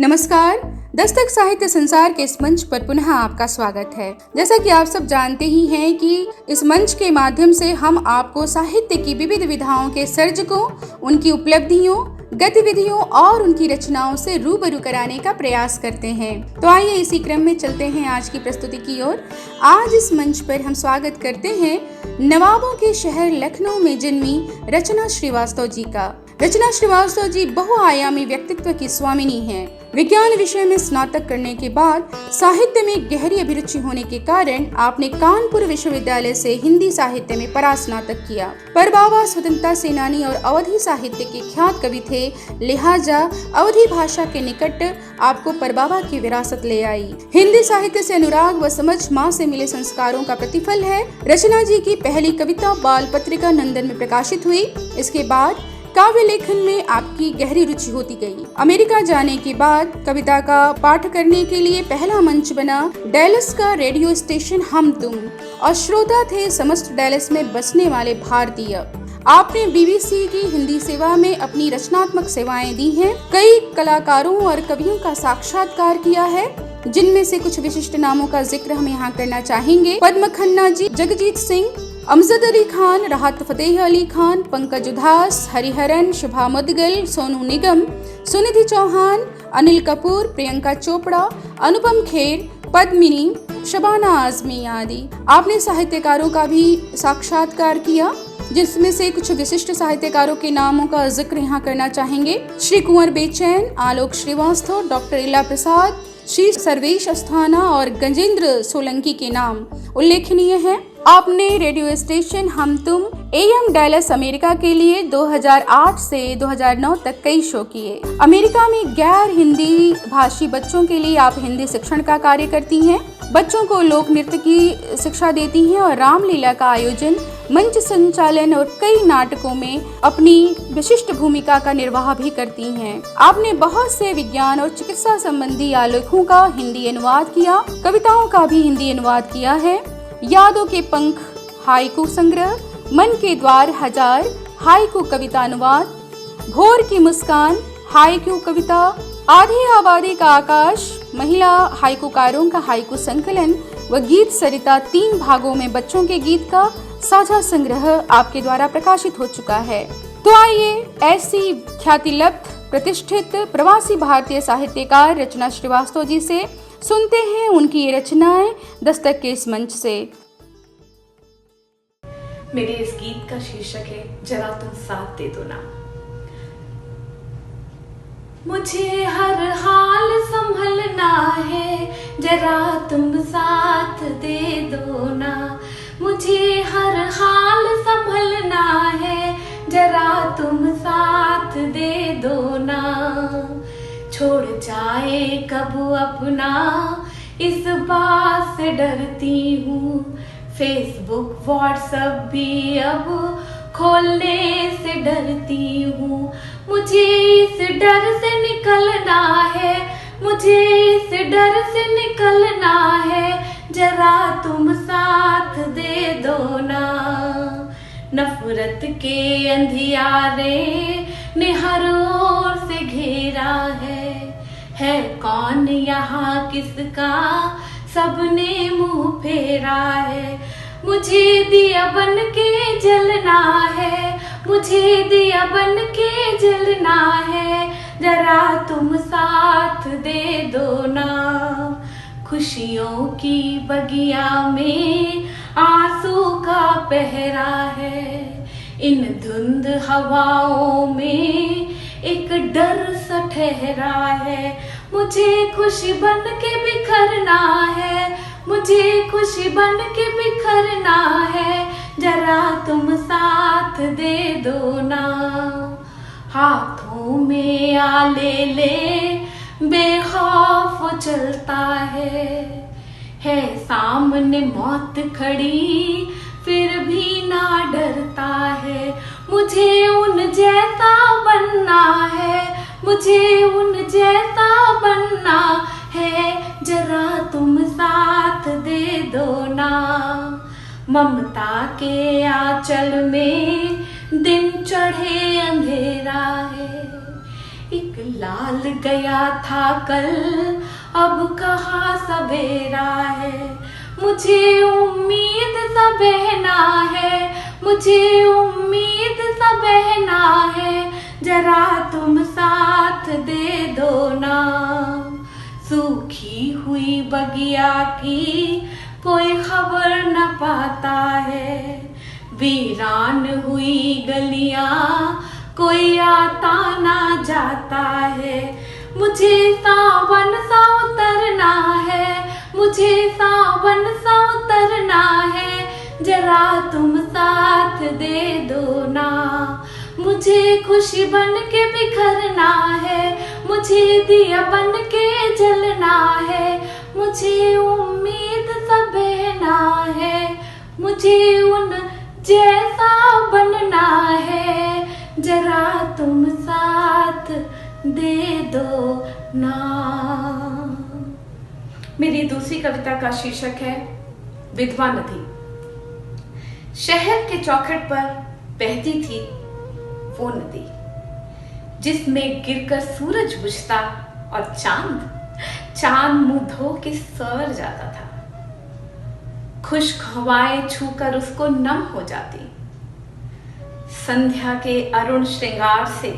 नमस्कार। दस्तक साहित्य संसार के इस मंच पर पुनः आपका स्वागत है। जैसा कि आप सब जानते ही हैं कि इस मंच के माध्यम से हम आपको साहित्य की विविध विधाओं के सर्जकों, उनकी उपलब्धियों, गतिविधियों और उनकी रचनाओं से रूबरू कराने का प्रयास करते हैं। तो आइए इसी क्रम में चलते हैं आज की प्रस्तुति की ओर। आज इस मंच पर हम स्वागत करते हैं नवाबों के शहर लखनऊ में जन्मी रचना श्रीवास्तव जी का। रचना श्रीवास्तव जी बहुआयामी व्यक्तित्व की स्वामिनी हैं। विज्ञान विषय में स्नातक करने के बाद साहित्य में गहरी अभिरुचि होने के कारण आपने कानपुर विश्वविद्यालय से हिंदी साहित्य में परास्नातक किया। परबाबा स्वतंत्रता सेनानी और अवधी साहित्य के ख्यात कवि थे, लिहाजा अवधी भाषा के निकट आपको परबाबा की विरासत ले आई। हिंदी साहित्य से अनुराग व समझ माँ से मिले संस्कारों का प्रतिफल है। रचना जी की पहली कविता बाल पत्रिका नंदन में प्रकाशित हुई। इसके बाद काव्य लेखन में आपकी गहरी रुचि होती गई। अमेरिका जाने के बाद कविता का पाठ करने के लिए पहला मंच बना डैलस का रेडियो स्टेशन हम तुम, और श्रोता थे समस्त डैलस में बसने वाले भारतीय। आपने बीबीसी की हिंदी सेवा में अपनी रचनात्मक सेवाएं दी हैं। कई कलाकारों और कवियों का साक्षात्कार किया है, जिनमें से कुछ विशिष्ट नामों का जिक्र हम यहाँ करना चाहेंगे। पद्म खन्ना जी, जगजीत सिंह, अमजद अली खान, राहत फतेह अली खान, पंकज उधास, हरिहरन, शुभा मुदगल, सोनू निगम, सुनिधि चौहान, अनिल कपूर, प्रियंका चोपड़ा, अनुपम खेर, पद्मिनी, शबाना आजमी आदि। आपने साहित्यकारों का भी साक्षात्कार किया, जिसमें से कुछ विशिष्ट साहित्यकारों के नामों का जिक्र यहाँ करना चाहेंगे। श्री कुंवर बेचैन, आलोक श्रीवास्तव, डॉक्टर इला प्रसाद, श्री सर्वेश अस्थाना और गजेंद्र सोलंकी के नाम उल्लेखनीय हैं। आपने रेडियो स्टेशन हम तुम एएम डैलस अमेरिका के लिए 2008 से 2009 तक कई शो किए। अमेरिका में गैर हिंदी भाषी बच्चों के लिए आप हिंदी शिक्षण का कार्य करती हैं, बच्चों को लोक नृत्य की शिक्षा देती हैं और रामलीला का आयोजन, मंच संचालन और कई नाटकों में अपनी विशिष्ट भूमिका का निर्वाह भी करती हैं। आपने बहुत से विज्ञान और चिकित्सा संबंधी आलेखों का हिंदी अनुवाद किया, कविताओं का भी हिंदी अनुवाद किया है। यादों के पंख हाइकू संग्रह, मन के द्वार हजार हाइकू कविता अनुवाद, भोर की मुस्कान हाइकू कविता, आधी आबादी का आकाश महिला हाइकूकारों का हाइकू संकलन व गीत सरिता 3 भागों में बच्चों के गीत का साझा संग्रह आपके द्वारा प्रकाशित हो चुका है। तो आइए ऐसी ख्यातिलब्ध प्रतिष्ठित प्रवासी भारतीय साहित्यकार रचना श्रीवास्तव जी से सुनते हैं उनकी ये रचनाएं दस्तक के इस मंच से। मेरे इस गीत का शीर्षक है जरा तुम साथ दे दो ना। मुझे हर हाल संभलना है, जरा तुम साथ दे दो ना। मुझे हर हाल संभलना है, जरा तुम साथ दे दो ना। छोड़ जाए कब अपना इस बात से डरती हूँ, फेसबुक व्हाट्सएप भी अब खोलने से डरती हूँ। मुझे इस डर से निकलना है, मुझे इस डर से निकलना है, जरा तुम साथ दे दो ना। नफरत के अंधियारे ने हर ओर से घेरा है कौन यहाँ किसका सबने मुंह फेरा है। मुझे दिया बन के जलना है, मुझे दिया बन के जलना है, जरा तुम साथ दे दो ना। खुशियों की बगिया में आंसू का पहरा है, इन धुंध हवाओं में एक डर सा ठहरा है। मुझे खुशी बन के बिखरना है, मुझे खुशी बन के बिखरना है, जरा तुम साथ दे दो ना। हाथों में आले ले बेखौफ चलता है सामने मौत खड़ी फिर भी ना डरता है। मुझे उन जैसा बनना है, मुझे उन जैसा बनना है, जरा तुम साथ दे दो ना। ममता के आंचल में दिन चढ़े अंधेरा है, एक लाल गया था कल, अब कहाँ सवेरा है। मुझे उम्मीद सा बहना है, मुझे उम्मीद सा बहना है, जरा तुम साथ दे दो ना। सूखी हुई बगिया की कोई खबर न पाता है, वीरान हुई गलियां कोई आता ना जाता है। मुझे सावन सा उतरना है, मुझे सावन सा उतरना है, जरा तुम साथ दे दो ना। मुझे खुशी बन के बिखरना है, मुझे दिया बन के जलना है, मुझे उम्मीद सा बहना है, मुझे उन जैसा बनना है, जरा तुम साथ दे दो ना। मेरी दूसरी कविता का शीर्षक है विधवा नदी। शहर के चौखट पर बहती थी वो नदी, जिसमें गिरकर सूरज बुझता और चांद मुंह धो के सवर जाता था। खुश्क हवाएं छूकर उसको नम हो जाती। संध्या के अरुण श्रृंगार से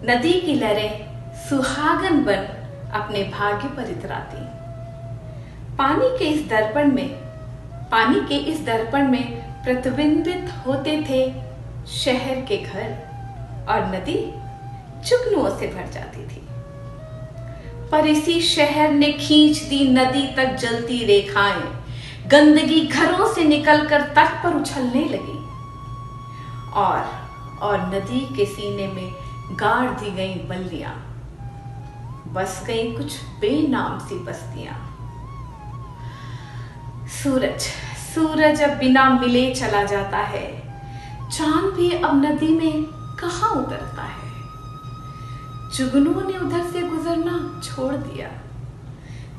नदी की लहरें सुहागन बन अपने भाग्य पर इतराती। पानी के इस दर्पण में प्रतिबिंबित होते थे शहर के घर, और नदी जुगनुओं से भर जाती थी। पर इसी शहर ने खींच दी नदी तक जलती रेखाएं, गंदगी घरों से निकलकर तट पर उछलने लगी, और नदी के सीने में गाड़ दी गई बल्लियां, बस गई कुछ बेनाम सी बस्तियां। सूरज अब बिना मिले चला जाता है, चांद भी अब नदी में कहाँ उतरता है। जुगनुओं ने उधर से गुजरना छोड़ दिया,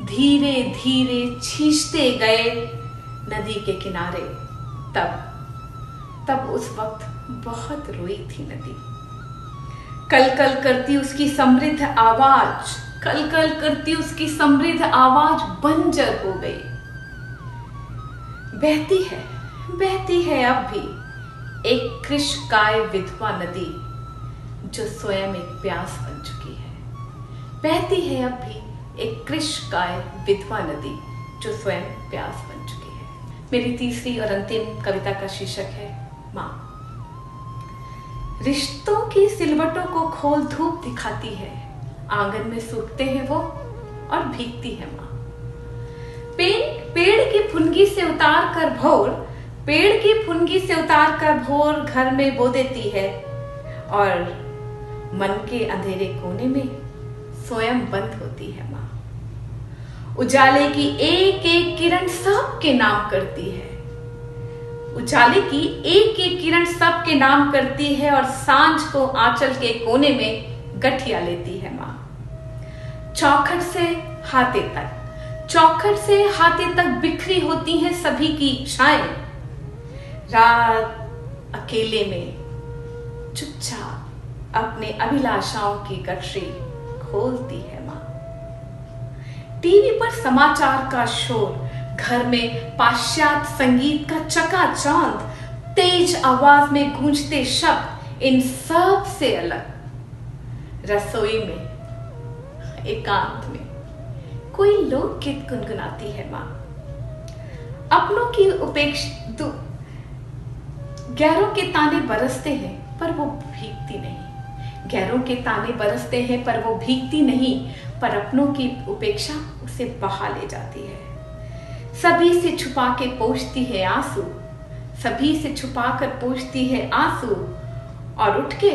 धीरे धीरे खींचते गए नदी के किनारे। तब उस वक्त बहुत रोई थी नदी। कल कल करती उसकी समृद्ध आवाज बंजर हो गई। बहती है अब भी एक कृशकाय विधवा नदी, जो स्वयं एक प्यास बन चुकी है। बहती है अब भी एक कृशकाय विधवा नदी, जो स्वयं प्यास बन चुकी है। मेरी तीसरी और अंतिम कविता का शीर्षक है माँ। रिश्तों की सिलवटों को खोल धूप दिखाती है, आंगन में सूखते हैं वो और भीगती है माँ। पेड़ की फुनगी से उतार कर भोर घर में बो देती है, और मन के अंधेरे कोने में स्वयं बंद होती है माँ। उजाले की एक एक किरण सबके नाम करती है, और सांझ को आंचल के कोने में गठिया लेती है माँ। चौखट से हाथे तक बिखरी होती हैं सभी की इच्छाएं। रात अकेले में चुपचाप अपने अभिलाषाओं की गठरी खोलती है माँ। टीवी पर समाचार का शोर, घर में पाश्चात्य संगीत का चकाचौंध, तेज आवाज में गूंजते शब्द, इन सब से अलग रसोई में एकांत में कोई लोकगीत गुनगुनाती है माँ। अपनों की गैरों के ताने बरसते हैं पर वो भीगती नहीं, पर अपनों की उपेक्षा उसे बहा ले जाती है। सभी से छुपा के पोंछती है आंसू, और उठ के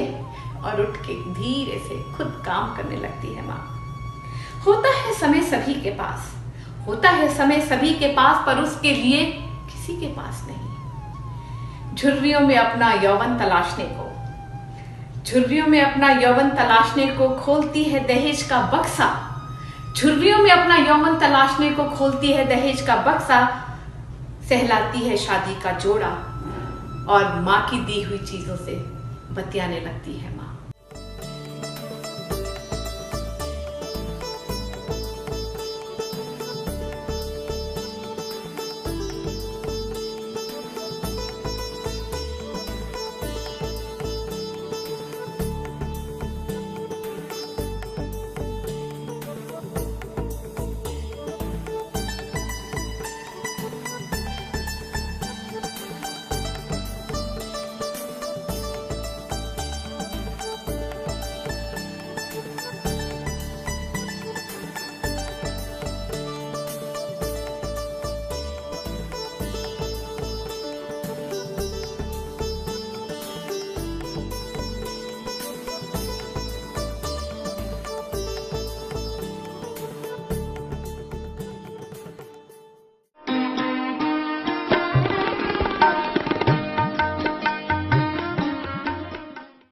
धीरे से खुद काम करने लगती है माँ। होता है समय सभी के पास, पर उसके लिए किसी के पास नहीं। झुर्रियों में अपना यौवन तलाशने को खोलती है दहेज का बक्सा, सहलाती है शादी का जोड़ा, और माँ की दी हुई चीजों से बतियाने लगती है माँ।